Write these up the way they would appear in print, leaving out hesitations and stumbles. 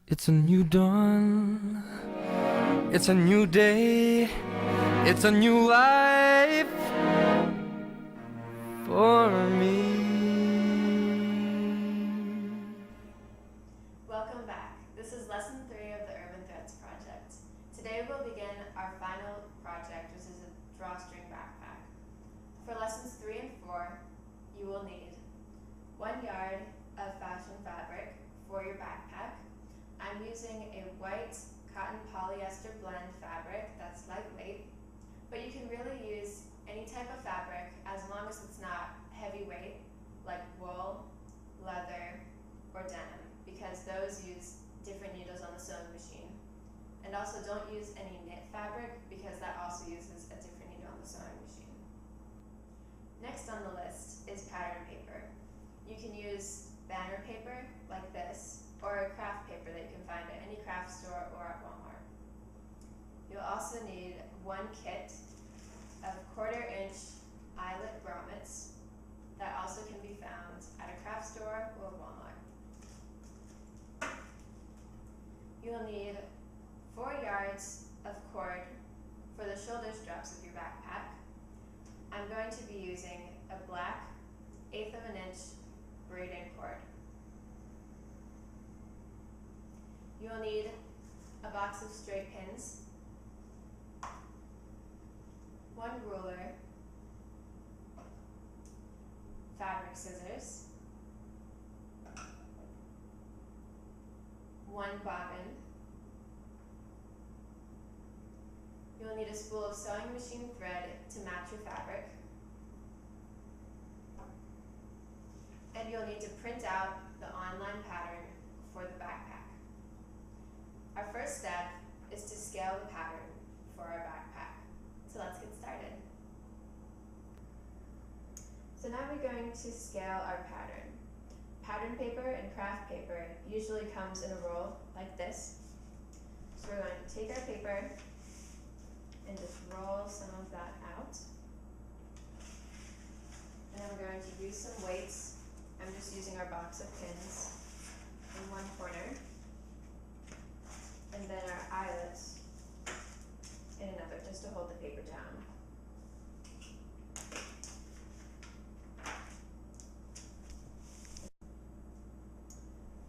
It's a new dawn, it's a new day, it's a new life for me. Welcome back. This is lesson 3 of the Urban Threads project. Today we'll begin our final project, which is a drawstring backpack. For lessons 3 and 4, you will need 1 yard of fashion fabric for your backpack. I'm using a white cotton polyester blend fabric that's lightweight, but you can really use any type of fabric as long as it's not heavyweight, like wool, leather, or denim, because those use different needles on the sewing machine. And also don't use any knit fabric because that also uses a different needle on the sewing machine. Next on the list is pattern paper. You can use banner paper like this, or craft paper that you can find at any craft store or at Walmart. You'll also need 1 kit of 1/4-inch eyelet grommets that also can be found at a craft store or Walmart. You'll need 4 yards of cord for the shoulder straps of your backpack. I'm going to be using a black 1/8 of an inch braiding cord. You will need a box of straight pins, 1 ruler, fabric scissors, 1 bobbin. You'll need a spool of sewing machine thread to match your fabric. And you'll need to print out the online pattern for the backpack. Our first step is to scale the pattern for our backpack. So let's get started. So now we're going to scale our pattern. Pattern paper and craft paper usually comes in a roll like this. So we're going to take our paper and just roll some of that out. And then we're going to use some weights. I'm just using our box of pins in 1 corner. And then our eyelets in another, just to hold the paper down.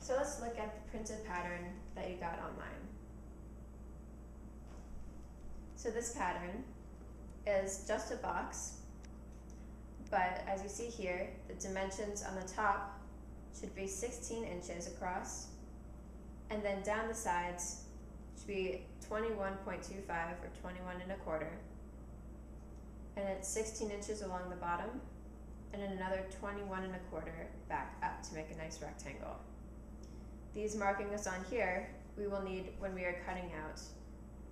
So let's look at the printed pattern that you got online. So this pattern is just a box, but as you see here, the dimensions on the top should be 16 inches across, and then down the sides should be 21.25 or 21 1/4, and it's 16 inches along the bottom, and then another 21 1/4 back up to make a nice rectangle. These markings on here we will need when we are cutting out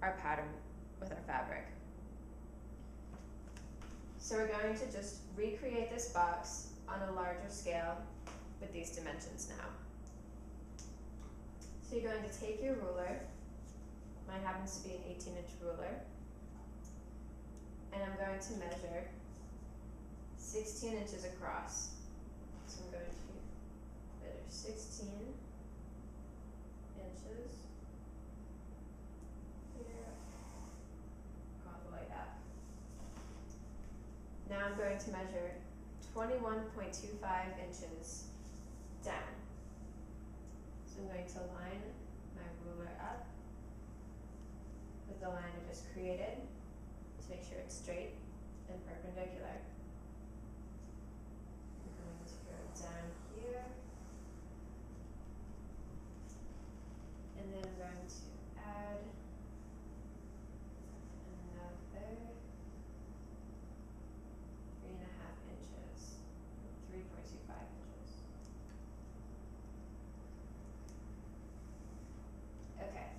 our pattern with our fabric. So we're going to just recreate this box on a larger scale with these dimensions now. So you're going to take your ruler. Mine happens to be an 18-inch ruler. And I'm going to measure 16 inches across. So I'm going to measure 16 inches here, all the way up. Now I'm going to measure 21.25 inches down. So I'm going to line my ruler up with the line I just created to make sure it's straight and perpendicular. I'm going to go down here, and then I'm going to add another 3.5 inches, 3.25 inches. Okay.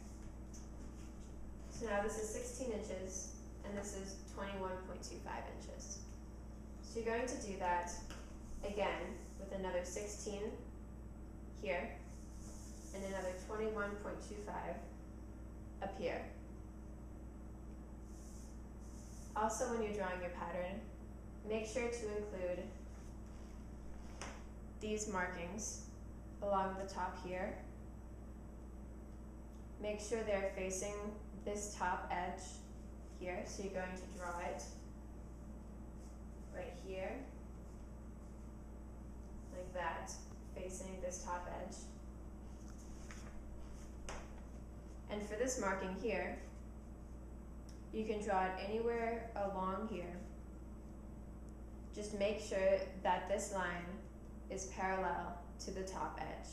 So now this is 16 inches, and this is 21.25 inches. So you're going to do that again with another 16 here, and another 21.25 up here. Also, when you're drawing your pattern, make sure to include these markings along the top here make sure they're facing this top edge here. So you're going to draw it right here, like that, facing this top edge. And for this marking here, you can draw it anywhere along here. Just make sure that this line is parallel to the top edge.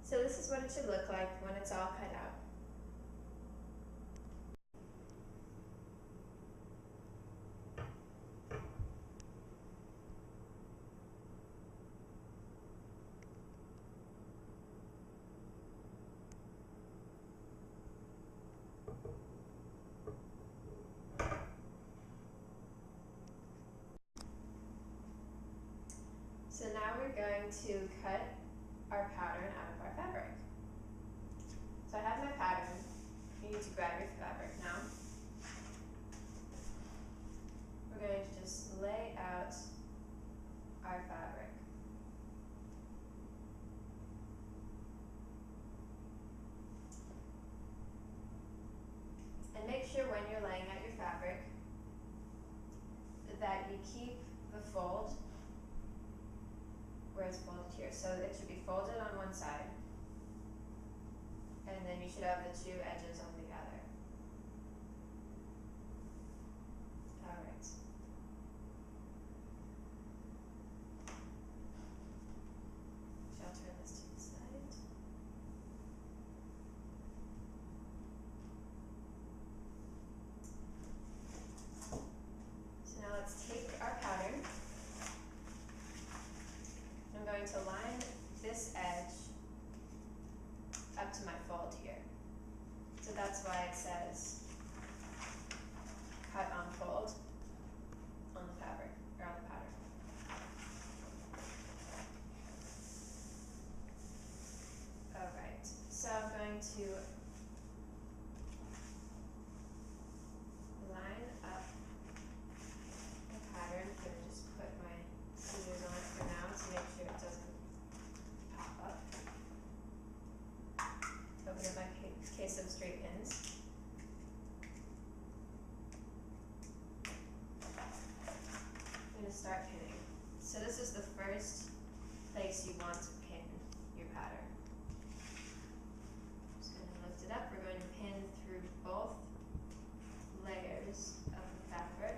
So this is what it should look like when it's all cut out. So now we're going to cut our pattern out of our fabric. So I have my pattern. You need to grab your fabric now. We're going to just lay out our fabric. And make sure when you're laying out your fabric that you keep the fold where it's folded here. So it should be folded on one side, and then you should have the two edges on the other. Alright. So I'll turn this to the side. So now let's take our pattern. I'm going to line this edge up to my fold here. So that's why it says cut on fold on the fabric, or on the pattern. Alright, so I'm going to line up the pattern. I'm going to just put my scissors on it for now to make sure it doesn't pop up. Open up my case of straight pins. I'm going to start pinning. So this is the first place you want to pin your pattern. Just going to lift it up. We're going to pin through both layers of the fabric.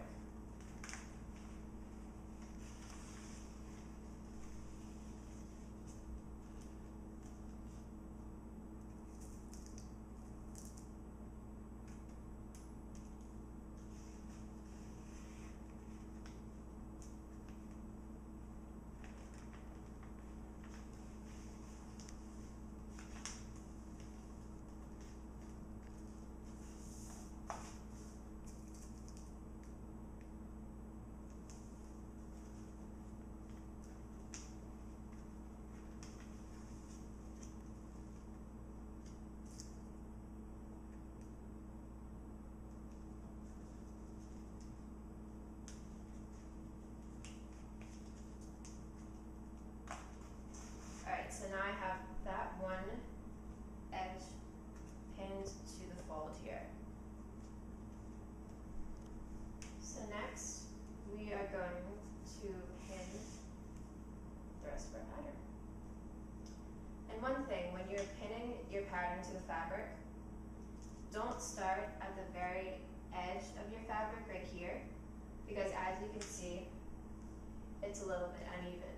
Alright, so now I have that one edge pinned to the fold here. So next, we are going to pin the rest of our pattern. And one thing, when you're pinning your pattern to the fabric, don't start at the very edge of your fabric right here, because as you can see, it's a little bit uneven.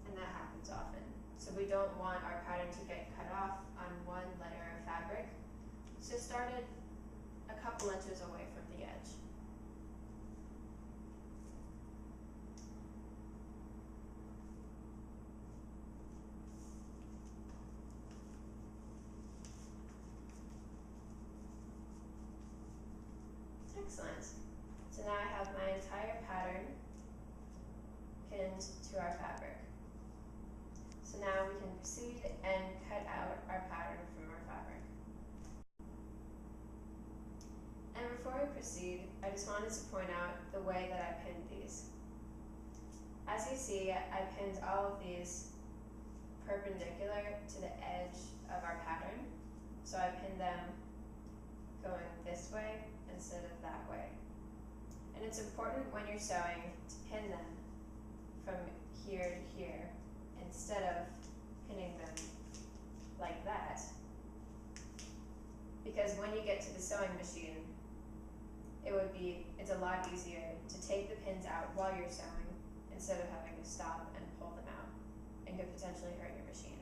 And that happens often. So we don't want our pattern to get cut off on one layer of fabric. So start it a couple inches away from the edge. Excellent. So now I have my entire pattern pinned to our fabric. So now we can proceed and cut out our pattern from our fabric. And before we proceed, I just wanted to point out the way that I pinned these. As you see, I pinned all of these perpendicular to the edge of our pattern. So I pinned them going this way instead of that way. And it's important when you're sewing to pin them from here to here instead of pinning them like that. Because when you get to the sewing machine, it's a lot easier to take the pins out while you're sewing instead of having to stop and pull them out and could potentially hurt your machine.